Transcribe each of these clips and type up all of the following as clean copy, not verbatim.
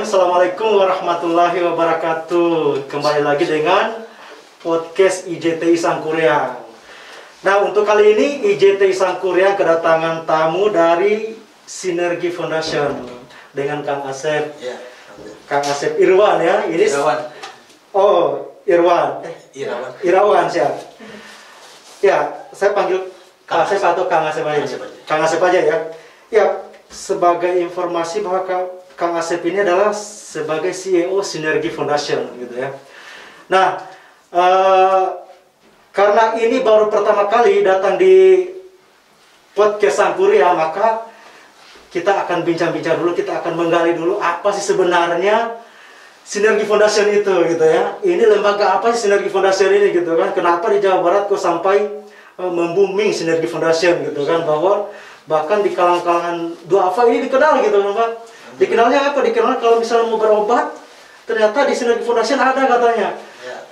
Assalamualaikum warahmatullahi wabarakatuh. Kembali lagi dengan podcast IJTI Sangkuriang. Nah, untuk kali ini IJTI Sangkuriang kedatangan tamu dari Sinergi Foundation dengan Kang Asep. Ya, Kang Asep Irwan ya. Ini Irawan. Oh, Irwan. Irawan. Irawan siap. Ya, saya panggil Kang Asep atau Kang Asep aja. Kang Asep aja ya. Ya, sebagai informasi bahwa Kang Asep ini adalah sebagai CEO Sinergi Foundation gitu ya. Nah, karena ini baru pertama kali datang di podcast Sangkuriang, maka kita akan bincang-bincang dulu, kita akan menggali dulu apa sih sebenarnya Sinergi Foundation itu gitu ya. Ini lembaga apa sih Sinergi Foundation ini gitu kan? Kenapa di Jawa Barat kok sampai membooming Sinergi Foundation gitu kan? Bahwa bahkan di kalangan duafa ini dikenal gitu kan Pak. Dikenalnya apa? Dikenal kalau misalnya mau berobat, ternyata di Sinergi Foundation ada katanya.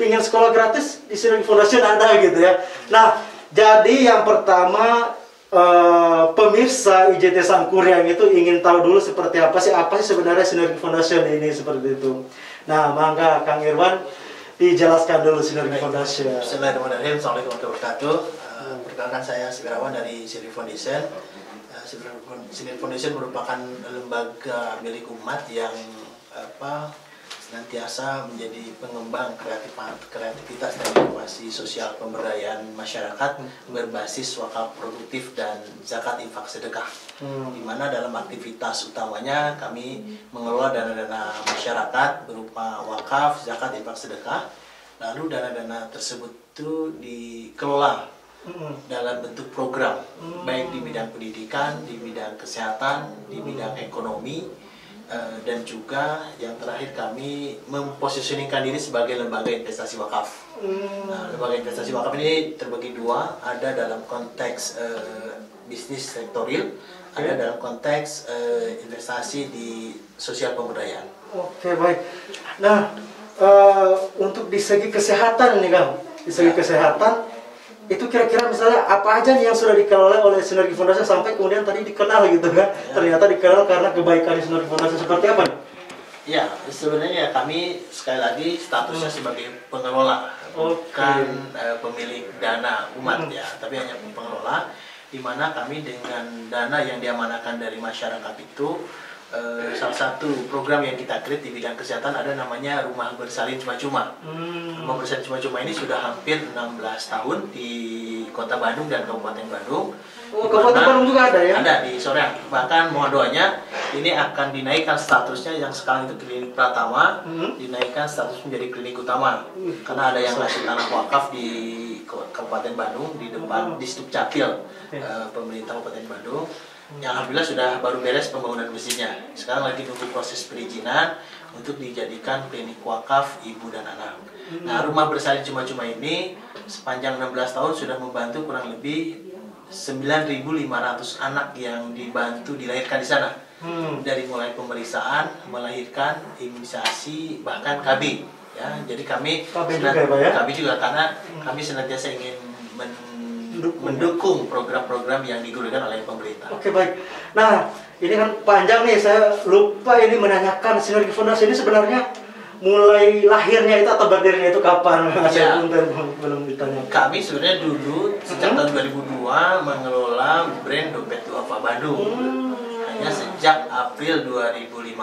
Pingin sekolah gratis di Sinergi Foundation ada gitu ya. Nah, jadi yang pertama pemirsa IJT Sangkuriang itu ingin tahu dulu seperti apa sih sebenarnya Sinergi Foundation ini seperti itu. Nah, mangga Kang Irwan dijelaskan dulu Sinergi Foundation. Bismillahirrahmanirrahim. Assalamualaikum warahmatullahi wabarakatuh. Perkenalkan saya Sigarawan dari Sinergi Foundation. Sinergi Foundation merupakan lembaga milik umat yang senantiasa menjadi pengembang kreativitas dan inovasi sosial pemberdayaan masyarakat berbasis wakaf produktif dan zakat infak sedekah. Di mana dalam aktivitas utamanya kami mengelola dana-dana masyarakat berupa wakaf, zakat, infak sedekah. Lalu dana-dana tersebut itu dikelola dalam bentuk program, baik di bidang pendidikan, di bidang kesehatan, di bidang ekonomi, dan juga yang terakhir kami mempositioningkan diri sebagai lembaga investasi wakaf. Nah, lembaga investasi wakaf ini terbagi dua, ada dalam konteks bisnis sektorial, ada dalam konteks investasi di sosial pemberdayaan. Oke, baik. Nah, untuk di segi kesehatan nih Kang, di segi kesehatan itu kira-kira misalnya apa aja nih yang sudah dikelola oleh Sinergi Foundation sampai kemudian tadi dikenal gitu kan? Ternyata dikenal karena kebaikan Sinergi Foundation seperti apa nih? Ya, sebenarnya kami sekali lagi statusnya sebagai pengelola, bukan pemilik dana umat ya, tapi hanya pengelola, di mana kami dengan dana yang diamanahkan dari masyarakat itu, salah satu program yang kita create di bidang kesehatan ada namanya Rumah Bersalin Cuma-Cuma. Rumah Bersalin Cuma-Cuma ini sudah hampir 16 tahun di Kota Bandung dan Kabupaten Bandung. Oh, Kabupaten Bandung juga ada ya? Ada di Soreang. Bahkan mohon doanya ini akan dinaikkan statusnya yang sekarang itu klinik pratama, dinaikkan status menjadi klinik utama. Karena ada yang ngasih tanah wakaf di Kabupaten Bandung di depan di Dukcapil pemerintah Kabupaten Bandung. Yang alhamdulillah sudah baru beres pembangunan mesinnya. Sekarang lagi nunggu proses perizinan untuk dijadikan klinik wakaf ibu dan anak. Nah, Rumah Bersalin Cuma-Cuma ini sepanjang 16 tahun sudah membantu kurang lebih 9.500 anak yang dibantu dilahirkan di sana. Dari mulai pemeriksaan, melahirkan, imunisasi, bahkan KB. Ya, jadi kami juga karena kami senantiasa ingin mendukung program-program yang digunakan oleh pemerintah. Oke, baik. Nah, ini kan panjang nih, saya lupa ini menanyakan Sinergi Foundation ini sebenarnya mulai lahirnya itu atau berdirinya itu kapan? Saya belum ditanya. Kami sebenarnya dulu sejak tahun 2002 mengelola brand Dompet Duafa Bandung. Hanya sejak April 2015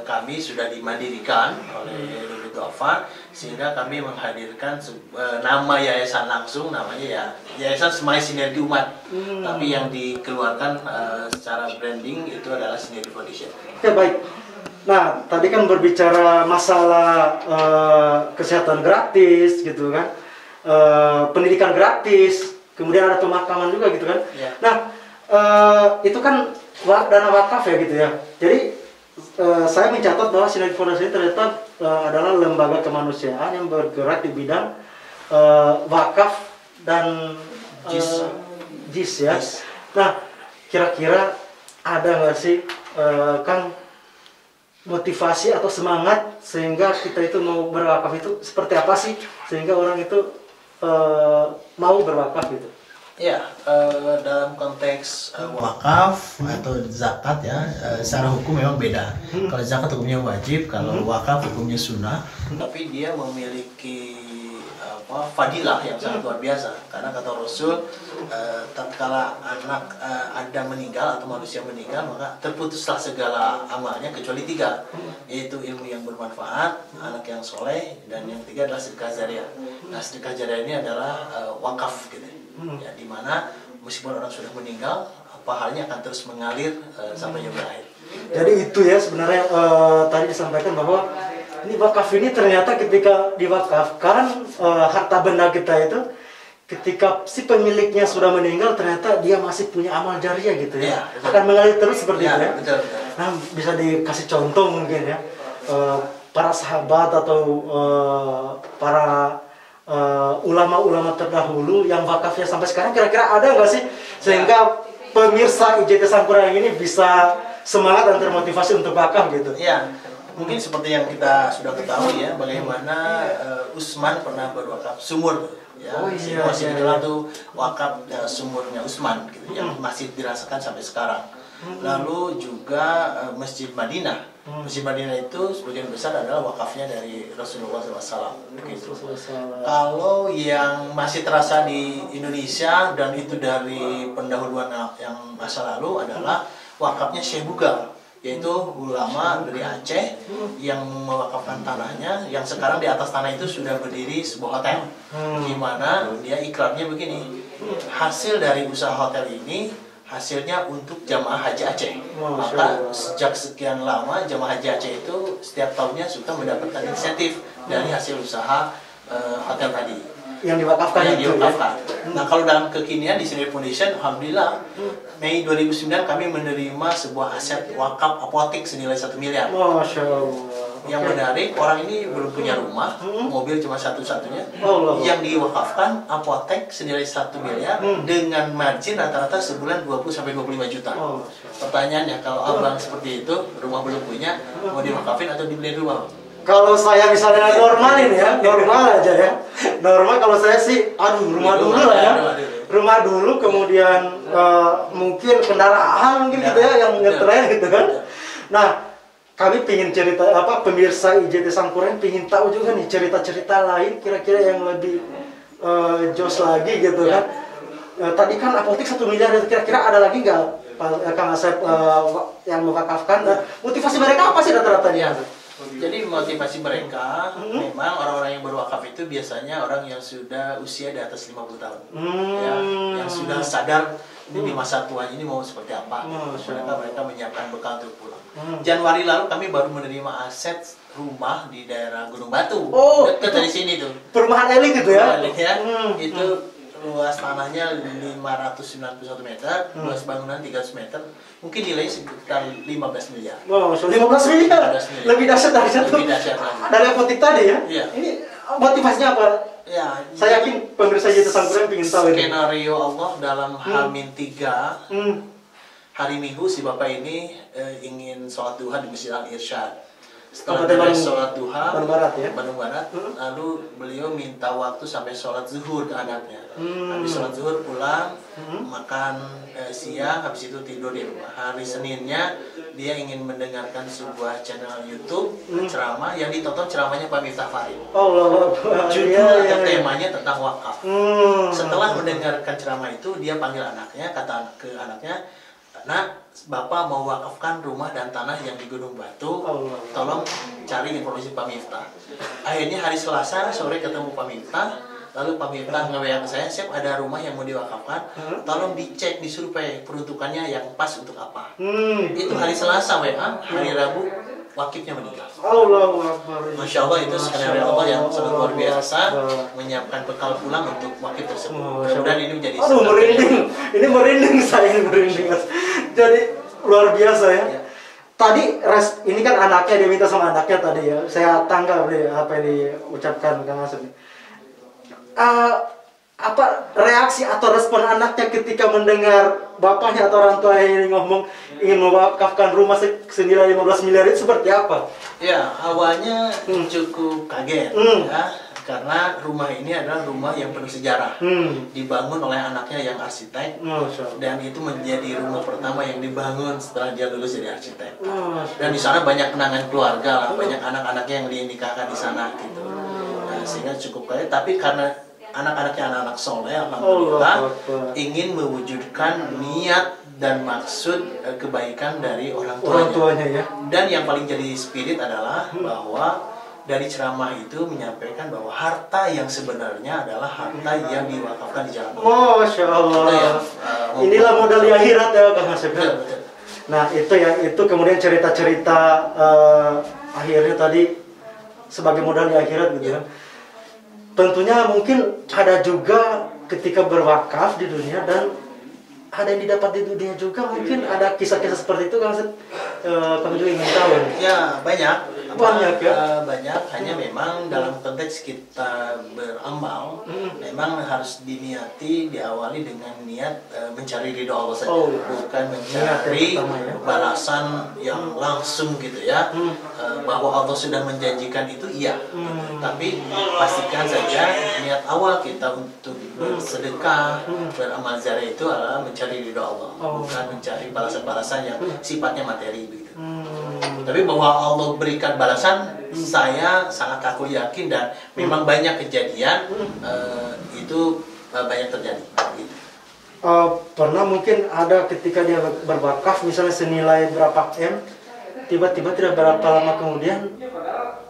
kami sudah dimandirikan oleh Dompet Duafa, sehingga kami menghadirkan nama yayasan langsung, namanya ya Yayasan Semai Sinergi Umat. Tapi yang dikeluarkan secara branding itu adalah Sinergi Foundation. Oke, baik. Nah, tadi kan berbicara masalah kesehatan gratis gitu kan, pendidikan gratis, kemudian ada pemakaman juga gitu kan. Nah, itu kan dana wakaf ya gitu ya. Jadi saya mencatat bahwa Sinergi Foundation ternyata adalah lembaga kemanusiaan yang bergerak di bidang wakaf dan JIS ya. Nah, kira-kira ada nggak sih Kang motivasi atau semangat sehingga kita itu mau berwakaf itu seperti apa sih sehingga orang itu mau berwakaf gitu? Ya, dalam konteks wakaf atau zakat ya, secara hukum memang beda. Kalau zakat hukumnya wajib, kalau wakaf hukumnya sunnah. Tapi dia memiliki fadilah yang sangat luar biasa. Karena kata Rasul, tatkala anak Adam meninggal atau manusia meninggal, maka terputuslah segala amalnya kecuali 3, yaitu ilmu yang bermanfaat, anak yang soleh, dan yang 3 adalah sedekah jariah. Nah, sedekah jariah ini adalah wakaf gitu. Ya, dimana meskipun orang sudah meninggal, pahalanya akan terus mengalir sampai yang berakhir. Jadi itu ya sebenarnya tadi disampaikan bahwa ini wakaf ini ternyata ketika diwakafkan harta benda kita itu, ketika si pemiliknya sudah meninggal ternyata dia masih punya amal jariah gitu ya, akan mengalir terus seperti itu ya. Betul. Nah, bisa dikasih contoh mungkin ya, para sahabat atau para ulama-ulama terdahulu yang wakafnya sampai sekarang kira-kira ada nggak sih, sehingga pemirsa IJT Sangkurang ini bisa semangat dan termotivasi untuk wakaf gitu? Iya, mungkin seperti yang kita sudah ketahui ya, bagaimana Utsman pernah berwakaf sumur ya. Masih dikenal tuh wakaf sumurnya Utsman gitu, yang masih dirasakan sampai sekarang. Lalu juga Masjid Madinah. Masjid Madinah itu sebagian besar adalah wakafnya dari Rasulullah SAW. Gitu. Kalau yang masih terasa di Indonesia dan itu dari pendahuluan yang masa lalu adalah wakafnya Syekh Bugal, yaitu ulama dari Aceh yang mewakafkan tanahnya, yang sekarang di atas tanah itu sudah berdiri sebuah hotel. Gimana dia ikrarnya begini, hasil dari usaha hotel ini hasilnya untuk jamaah haji Aceh. Maka sejak sekian lama jamaah haji Aceh itu setiap tahunnya suka mendapatkan insentif dari hasil usaha hotel tadi yang diwakafkan itu ya? Nah, kalau dalam kekinian di Synergy Foundation, alhamdulillah Mei 2009 kami menerima sebuah aset wakaf apotek senilai 1 miliar. Masya Allah. Yang menarik, orang ini belum punya rumah, mobil cuma satu-satunya. Yang diwakafkan apotek senilai 1 miliar dengan margin rata-rata sebulan 20-25 juta. Pertanyaannya, kalau abang seperti itu, rumah belum punya, mau diwakafin atau dibeliin rumah? Kalau saya misalnya normal ini ya, normal aja ya. Normal kalau saya sih, rumah dulu lah ya. Rumah dulu, kemudian mungkin kendaraan mungkin gitu ya, yang ngetren gitu kan. Nah, kami pingin cerita pemirsa IJT Sangkurang pingin tahu juga nih cerita-cerita lain kira-kira yang lebih jos lagi gitu kan. Tadi kan apotek 1 miliar, kira-kira ada lagi nggak Kang Asep yang mewakafkan? Motivasi mereka apa sih rata-rata dia? Jadi motivasi mereka memang orang-orang yang berwakaf itu biasanya orang yang sudah usia di atas 50 tahun. Ya, yang sudah sadar ini di masa tua ini mau seperti apa. Mereka menyiapkan bekal untuk pulang. Januari lalu kami baru menerima aset rumah di daerah Gunung Batu. Dekat dari sini tuh. Perumahan elit gitu ya? Elit ya. Itu luas tanahnya 591 meter, luas bangunan 300 meter, mungkin nilainya sekitar 15 miliar. 15 miliar? Lebih dahsyat dari satu. Dari apotek tadi ya? Iya. Ini motivasinya apa? Ya, saya yakin pemirsa IJT Sangkurang ingin tahu ini. Skenario Allah dalam H-3 hari Minggu si bapak ini ingin sholat duha di Masjid Al-Irsyad. Setelah beres sholat duha Bandung Barat, lalu beliau minta waktu sampai sholat zuhur ke anaknya. Habis sholat zuhur pulang, makan siang, habis itu tidur di rumah. Hari Seninnya dia ingin mendengarkan sebuah channel YouTube ceramah yang ditonton ceramahnya Pak Miftah Farid. Judul atau temanya tentang wakaf. Setelah mendengarkan ceramah itu, dia panggil anaknya, kata ke anaknya, "Nak, Bapak mau wakafkan rumah dan tanah yang di Gunung Batu, tolong cari informasi Pak Miftah." Akhirnya hari Selasa sore ketemu Pak Miftah, lalu Pak Miftah nge-WA ke saya, "Sep, ada rumah yang mau diwakafkan, tolong dicek, disurvei peruntukannya yang pas untuk apa." Itu hari Selasa WA, hari Rabu wakifnya meninggal. Masya Allah, itu skenario Allah yang sangat luar biasa, menyiapkan bekal pulang untuk wakif tersebut. Mudah-mudahan ini menjadi merinding. Ini merinding, saya ini merinding. Jadi luar biasa ya. Tadi ini kan anaknya, dia minta sama anaknya tadi ya. Saya tangkap deh apa yang diucapkan Kang Asep. Apa reaksi atau respon anaknya ketika mendengar bapaknya atau orang tua ini ngomong ingin mewakafkan rumah senilai 15 miliar itu seperti apa? Ya, awalnya cukup kaget ya. karena rumah ini adalah rumah yang penuh sejarah. Dibangun oleh anaknya yang arsitek, dan itu menjadi rumah pertama yang dibangun setelah dia lulus jadi arsitek. Dan di sana banyak kenangan keluarga lah, banyak anak-anaknya yang dinikahkan di sana gitu. Nah, sehingga cukup kaya. Tapi karena anak-anaknya anak-anak soleh, alhamdulillah, ingin mewujudkan niat dan maksud kebaikan dari orang tuanya. Ya. Dan yang paling jadi spirit adalah bahwa dari ceramah itu menyampaikan bahwa harta yang sebenarnya adalah harta yang diwakafkan di jalan Allah. Masya Allah. Inilah modal di akhirat ya Kang Asep. Nah itu ya, itu kemudian cerita-cerita akhirnya tadi sebagai modal di akhirat gitu ya. Tentunya mungkin ada juga ketika berwakaf di dunia dan ada yang didapat di dunia juga, mungkin ada kisah-kisah seperti itu Kang Asep. Kami juga ingin tahu. Ya banyak. Banyak ya? Banyak, hanya memang dalam konteks kita beramal, memang harus diniati, diawali dengan niat mencari ridho Allah saja, bukan mencari balasan yang langsung gitu ya. Bahwa Allah sudah menjanjikan itu, iya. Tapi pastikan saja niat awal kita untuk bersedekah, beramal zareh itu adalah mencari ridho Allah, bukan mencari balasan-balasan yang sifatnya materi begitu. Tapi bahwa Allah berikan balasan, saya sangat aku yakin, dan memang banyak kejadian itu banyak terjadi. Gitu. Pernah mungkin ada ketika dia berwakaf misalnya senilai berapa M, tiba-tiba tidak berapa lama kemudian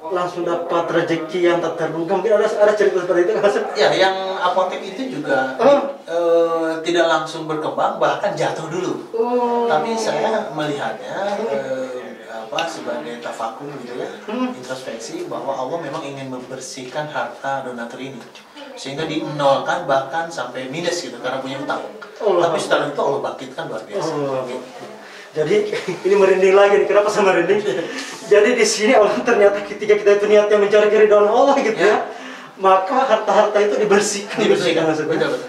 langsung dapat rezeki yang tak terduga. Mungkin ada cerita seperti itu kan? Ya, yang apotek itu juga tidak langsung berkembang, bahkan jatuh dulu. Tapi saya melihatnya sebagai tafakur gitu ya, introspeksi bahwa Allah memang ingin membersihkan harta donatur ini sehingga dinolkan bahkan sampai minus gitu karena punya utang. Tapi setelah itu Allah bangkitkan luar biasa. Gitu. Jadi ini merinding lagi nih. Kenapa saya merinding? Jadi di sini Allah ternyata ketika kita itu niatnya mencari keridhaan Allah gitu ya, maka harta-harta itu dibersihkan. Betul.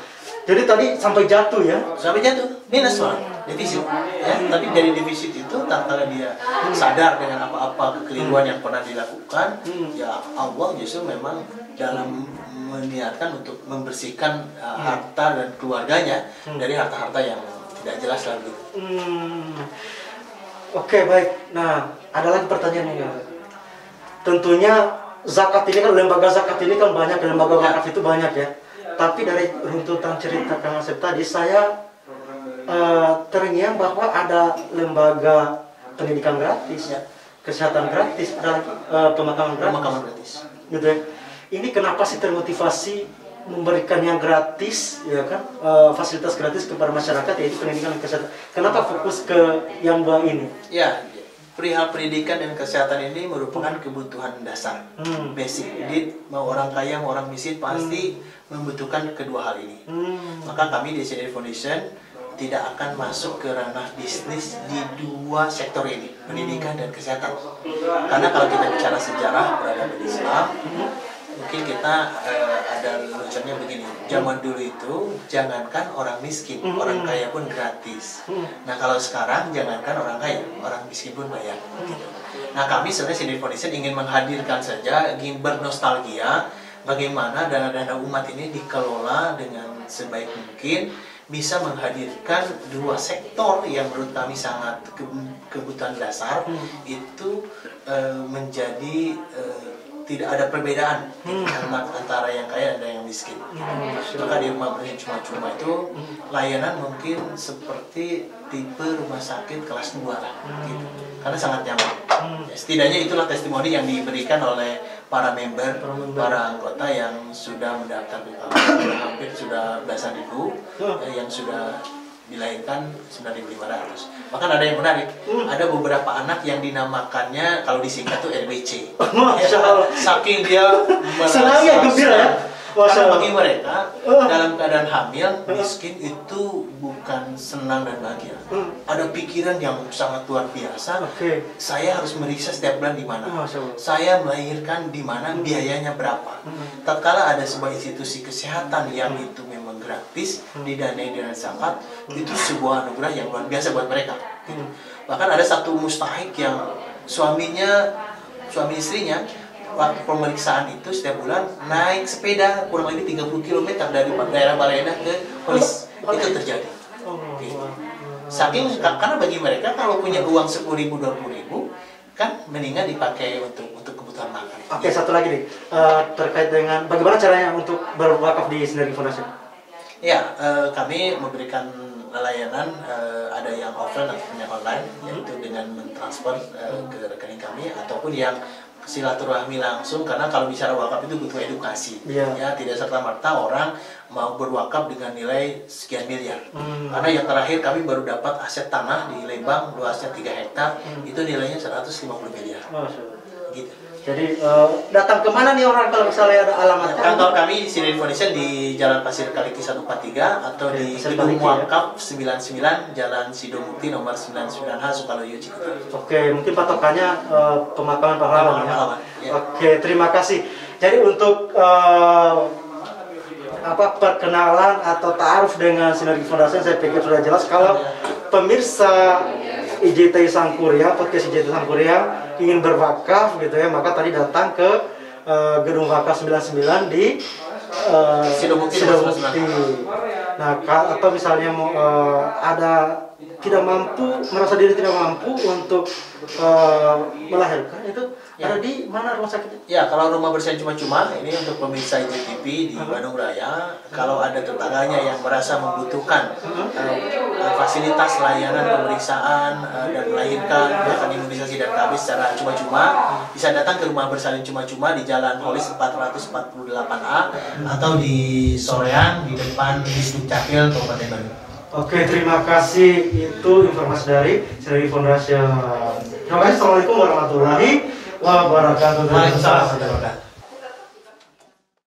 Jadi tadi sampai jatuh ya? Sampai jatuh, minus malah, defisit. Ya, tapi dari defisit itu, tak kala dia sadar dengan apa-apa kekeliruan yang pernah dilakukan, ya Allah justru memang dalam meniatkan untuk membersihkan harta dan keluarganya dari harta-harta yang tidak jelas lagi. Oke, baik. Nah, ada lagi pertanyaannya. Tentunya zakat ini kan, lembaga zakat ini kan banyak, lembaga wakaf itu banyak ya. Tapi dari runtutan cerita Kang Asep tadi, saya terngiang bahwa ada lembaga pendidikan gratis, ya, kesehatan gratis, ada pemakaman gratis. Gitu ya. Ini kenapa sih termotivasi memberikan yang gratis, ya kan, fasilitas gratis kepada masyarakat, yaitu pendidikan dan kesehatan. Kenapa fokus ke yang dua ini? Ya, perihal pendidikan dan kesehatan ini merupakan kebutuhan dasar, basic. Jadi mau orang kaya mau orang miskin pasti membutuhkan kedua hal ini. Maka kami di CDD Foundation tidak akan masuk ke ranah bisnis di dua sektor ini, pendidikan dan kesehatan. Karena kalau kita bicara sejarah peradaban Islam, mungkin kita ada lucunya begini. Zaman dulu itu jangankan orang miskin, orang kaya pun gratis. Nah kalau sekarang jangankan orang kaya, orang miskin pun bayar. Gitu. Nah kami sebenarnya CDD Foundation ingin menghadirkan saja, ingin bernostalgia bagaimana dana-dana umat ini dikelola dengan sebaik mungkin, bisa menghadirkan dua sektor yang menurut kami sangat kebutuhan dasar, itu menjadi tidak ada perbedaan antara yang kaya dan yang miskin. Maka di rumah benih cuma-cuma itu layanan mungkin seperti tipe rumah sakit kelas 2 lah, gitu. Karena sangat nyaman. Ya, setidaknya itulah testimoni yang diberikan oleh para member, para anggota yang sudah mendaftar di kami. Hampir sudah belasan ribu yang sudah dilahirkan 9.500. Bahkan ada yang menarik, ada beberapa anak yang dinamakannya kalau disingkat tuh RBC. Saking dia senangnya, gembira ya. Karena bagi mereka dalam keadaan hamil, miskin itu bukan senang dan bahagia. Ada pikiran yang sangat luar biasa. Saya harus meriksa setiap bulan di mana. Saya melahirkan di mana, biayanya berapa. Tatkala ada sebuah institusi kesehatan yang itu memang gratis, didanai dengan zakat, itu sebuah anugerah yang luar biasa buat mereka. Bahkan ada satu mustahik yang suami istrinya waktu pemeriksaan itu setiap bulan naik sepeda kurang lebih 30 km dari daerah Baleendah ke Polis. Itu terjadi. Gitu. Saking karena bagi mereka kalau punya uang 10.000 20.000 kan mendingan dipakai untuk kebutuhan makan. Oke, satu lagi nih terkait dengan bagaimana caranya untuk berwakaf di Sinergi Foundation. Ya, kami memberikan layanan ada yang offline atau yang online, yaitu dengan mentransfer ke rekening kami ataupun yang silaturahmi langsung, karena kalau bicara wakaf itu butuh edukasi. Ya, tidak serta-merta orang mau berwakaf dengan nilai sekian miliar. Karena yang terakhir kami baru dapat aset tanah di Lembang luasnya 3 hektar, itu nilainya 150 miliar. Gitu. Jadi datang kemana nih orang kalau misalnya ada alamat? Kantor kami di Sinergi Foundation di Jalan Pasir Kaliki 143 atau di Gedung Wakaf 99 Jalan Sidomukti nomor 99H Sukaluyu Cikuta. Oke, mungkin patokannya pemakaman pahlawan ya. Ya. Oke, terima kasih. Jadi untuk perkenalan atau ta'aruf dengan Sinergi Foundation saya pikir sudah jelas. Kalau pemirsa IJT Sangkuriang, podcast IJT Sangkuriang ingin berwakaf gitu ya, maka tadi datang ke Gedung Wakaf 99 di Sidomukti. Nah, atau misalnya mau ada tidak mampu, merasa diri tidak mampu untuk melahirkan, itu ada di mana rumah sakitnya? Ya, kalau rumah bersihan cuma-cuma ini untuk pemirsa IJTV di Bandung Raya. Kalau ada tetangganya yang merasa membutuhkan fasilitas layanan pemeriksaan dan melahirkan, bahkan imunisasi dan KB secara cuma-cuma, bisa datang ke rumah bersalin cuma-cuma di Jalan Holis 448A atau di Soreang di depan Distrik Capil Kabupaten Bandung. Oke, terima kasih. Itu informasi dari Sinergi Foundation. Terima kasih. Assalamualaikum warahmatullahi wabarakatuh. Waalaikumsalam warahmatullahi wabarakatuh.